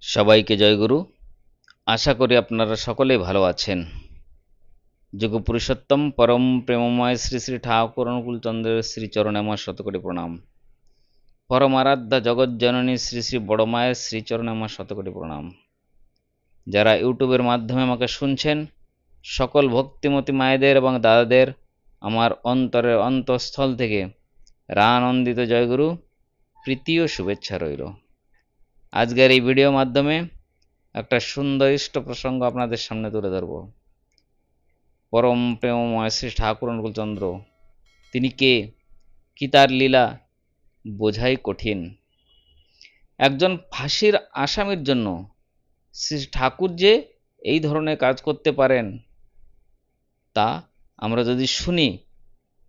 সবাইকে জয়গুরু। আশা করি আপনারা সকলেই ভালো আছেন। যোগ পুরুষোত্তম পরম প্রেমময় শ্রী শ্রী ঠাকুর অনুকূল চন্দ্রের শ্রীচরণে আমার শতকোটি প্রণাম। পরম আরাধ্যা জগৎজননী শ্রী শ্রী বড় মায়ের শ্রীচরণে আমার শতকোটি প্রণাম। যারা ইউটিউবের মাধ্যমে আমাকে শুনছেন, সকল ভক্তিমতী মায়েদের এবং দাদাদের আমার অন্তরের অন্তঃস্থল থেকে রানন্দিত জয়গুরু প্রীতি ও শুভেচ্ছা রইল। আজকের এই ভিডিও মাধ্যমে একটা সুন্দর ইষ্ট প্রসঙ্গ আপনাদের সামনে তুলে ধরব। পরম প্রেমময় শ্রী ঠাকুর অনুকূল চন্দ্র তিনি কে, কি তার লীলা বোঝাই কঠিন। একজন ফাঁসির আসামির জন্য শ্রী ঠাকুর যে এই ধরনের কাজ করতে পারেন, তা আমরা যদি শুনি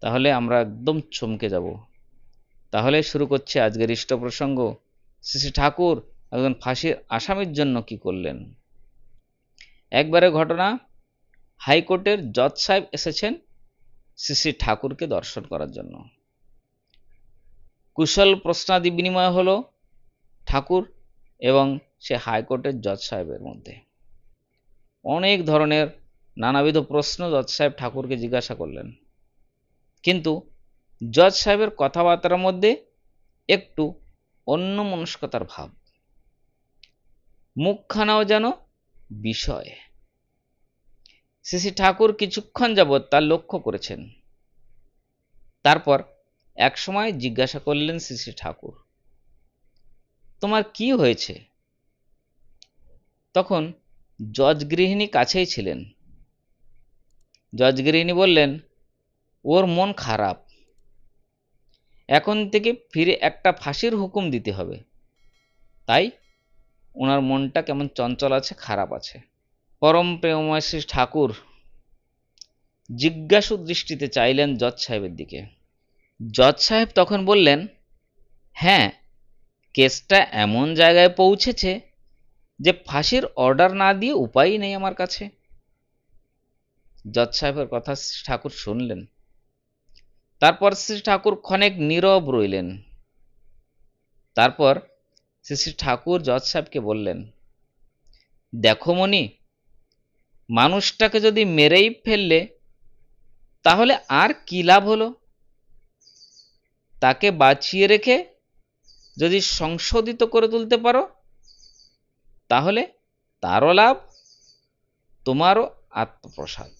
তাহলে আমরা একদম চমকে যাব। তাহলে শুরু করছে আজকের ইষ্ট প্রসঙ্গ। শ্রী শ্রী ঠাকুর একজন ফাঁসির আসামির জন্য কি করলেন। একবারে ঘটনা, হাইকোর্টের জজ সাহেব এসেছেন শ্রী শ্রী ঠাকুরকে দর্শন করার জন্য। কুশল প্রশ্নাদি বিনিময় হলো ঠাকুর এবং সে হাইকোর্টের জজ সাহেবের মধ্যে। অনেক ধরনের নানাবিধ প্রশ্ন জজ সাহেব ঠাকুরকে জিজ্ঞাসা করলেন, কিন্তু জজ সাহেবের কথাবার্তার মধ্যে একটু অন্যমনস্কতার ভাব, মুখখানাও যেন বিষয়। শ্রী শ্রী ঠাকুর কিছুক্ষণ যাবৎ তার লক্ষ্য করেছেন। তারপর এক সময় জিজ্ঞাসা করলেন শ্রী শ্রী ঠাকুর, তোমার কি হয়েছে? তখন জজ গৃহিণী কাছেই ছিলেন। জজ গৃহিণী বললেন, ওর মন খারাপ, এখন থেকে ফিরে একটা ফাঁসির হুকুম দিতে হবে, তাই ওনার মনটা কেমন চঞ্চল আছে, খারাপ আছে। পরম প্রেমময় শ্রী ঠাকুর জিজ্ঞাসু দৃষ্টিতে চাইলেন জজ সাহেবের দিকে। জজ সাহেব তখন বললেন, হ্যাঁ, কেসটা এমন জায়গায় পৌঁছেছে যে ফাঁসির অর্ডার না দিয়ে উপায়ই নেই আমার কাছে। জজ সাহেবের কথা শ্রী ঠাকুর শুনলেন। তারপর শ্রী ঠাকুর ক্ষণেক নীরব রইলেন। তারপর শ্রী শ্রী ঠাকুর জজ সাহেবকে বললেন, দেখো মণি, মানুষটাকে যদি মেরেই ফেললে তাহলে আর কি লাভ হলো? তাকে বাঁচিয়ে রেখে যদি সংশোধিত করে তুলতে পারো তাহলে তারও লাভ, তোমারও আত্মপ্রসাদ।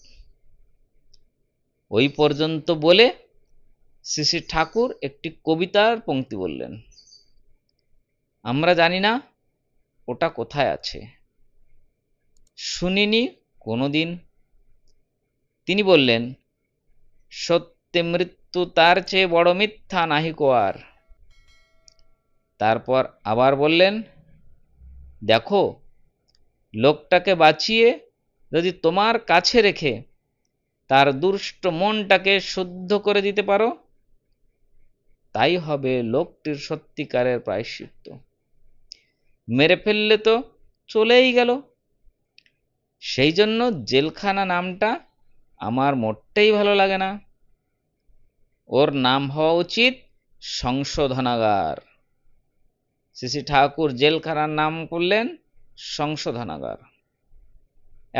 ওই পর্যন্ত বলে শ্রী শ্রী ঠাকুর একটি কবিতার পংক্তি বললেন। আমরা জানি না ওটা কোথায় আছে, শুনিনি কোনোদিন। তিনি বললেন, সত্যে মৃত্যু তার চেয়ে বড় মিথ্যা নাহিকো আর। তারপর আবার বললেন, দেখো, লোকটাকে বাঁচিয়ে যদি তোমার কাছে রেখে তার দুষ্ট মনটাকে শুদ্ধ করে দিতে পারো, তাই হবে লোকটির সত্যিকারের প্রায়শ্চিত্ত। মেরে ফেললে তো চলেই গেল। সেই জন্য জেলখানা নামটা আমার মোটেই ভালো লাগে না। ওর নাম হওয়া উচিত সংশোধনাগার। শ্রী শ্রী ঠাকুর জেলখানার নাম করলেন সংশোধনাগার।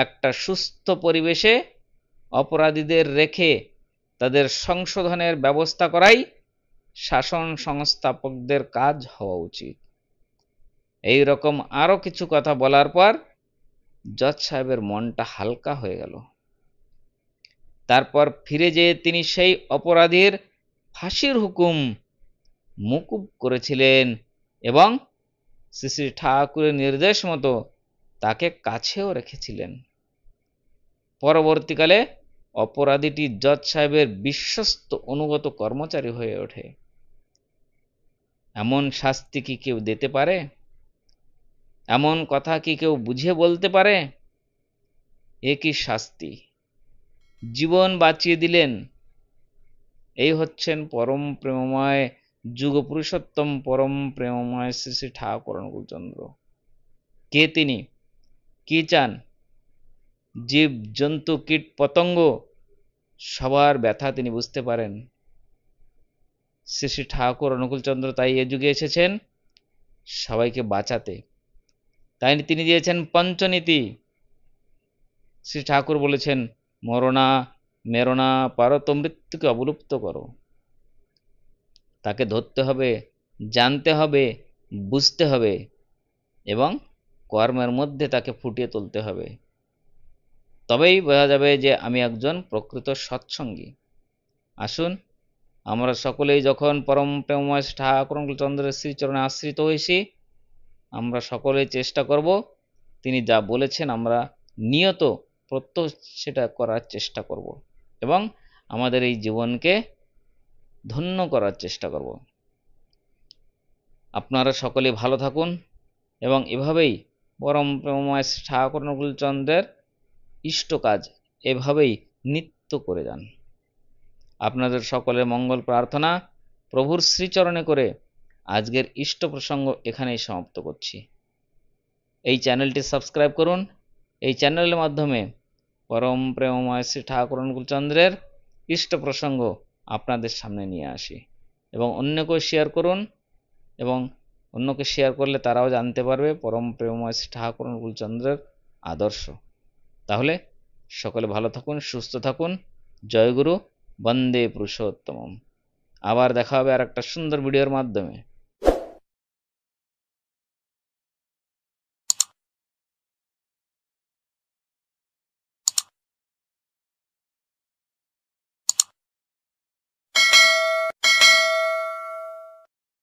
একটা সুস্থ পরিবেশে অপরাধীদের রেখে তাদের সংশোধনের ব্যবস্থা করাই শাসন সংস্থাপকদের কাজ হওয়া উচিত। এই রকম আরো কিছু কথা বলার পর জজ সাহেবের মনটা হালকা হয়ে গেল। তারপর ফিরে যেয়ে তিনি সেই অপরাধীর ফাঁসির হুকুম মকুব করেছিলেন এবং শ্রী শ্রী ঠাকুরের নির্দেশ মতো তাকে কাছেও রেখেছিলেন। পরবর্তীকালে অপরাধীটি জজ সাহেবের বিশ্বস্ত অনুগত কর্মচারী হয়ে ওঠে। এমন শাস্তি কি কেউ দিতে পারে? এমন কথা কি কেউ বুঝিয়ে বলতে পারে? এ কি শাস্তি! জীবন বাঁচিয়ে দিলেন। এই হচ্ছেন পরম প্রেমময় যুগ পুরুষোত্তম পরম প্রেমময় শ্রী শ্রী ঠাকুর অনুকূল চন্দ্র। কে তিনি, কি চান? জীব জন্তু কীট পতঙ্গ সবার ব্যথা তিনি বুঝতে পারেন। শ্রী শ্রী ঠাকুর অনুকূল চন্দ্র তাই এ যুগে এসেছেন সবাইকে বাঁচাতে, তাই তিনি দিয়েছেন পঞ্চনীতি। শ্রী ঠাকুর বলেছেন, মরনা মেরোনা পারো তো মৃত্যুকে অবলুপ্ত করো। তাকে ধরতে হবে, জানতে হবে, বুঝতে হবে এবং কর্মের মধ্যে তাকে ফুটিয়ে তুলতে হবে। তবেই বোঝা যাবে যে আমি একজন প্রকৃত সৎসঙ্গী। আসুন আমরা সকলেই যখন পরম প্রেমময় ঠাকুর চন্দ্রের শ্রীচরণে আশ্রিত হয়েছি, আমরা সকলেই চেষ্টা করব তিনি যা বলেছেন আমরা নিয়ত প্রত্যহ সেটা করার চেষ্টা করব এবং আমাদের এই জীবনকে ধন্য করার চেষ্টা করব। আপনারা সকলে ভালো থাকুন এবং এভাবেই পরম প্রেমময় ঠাকুর অনুকূলচন্দ্রের ইষ্ট কাজ এভাবেই নিত্য করে যান। আপনাদের সকলের মঙ্গল প্রার্থনা প্রভুর শ্রীচরণে করে আজকের ইষ্ট প্রসঙ্গ এখানেই সমাপ্ত করছি। এই চ্যানেলটি সাবস্ক্রাইব করুন। এই চ্যানেলের মাধ্যমে পরম প্রেমময় শ্রী ঠাকুর অনুকূলচন্দ্রের ইষ্ট প্রসঙ্গ আপনাদের সামনে নিয়ে আসি এবং অন্যকেও শেয়ার করুন এবং অন্যকে শেয়ার করলে তারাও জানতে পারবে পরম প্রেমময় শ্রী ঠাকুর অনুকূলচন্দ্রের আদর্শ। তাহলে সকলে ভালো থাকুন, সুস্থ থাকুন। জয়গুরু, বন্দে পুরুষোত্তমম। আবার দেখা হবে আর একটা সুন্দর ভিডিওর মাধ্যমে।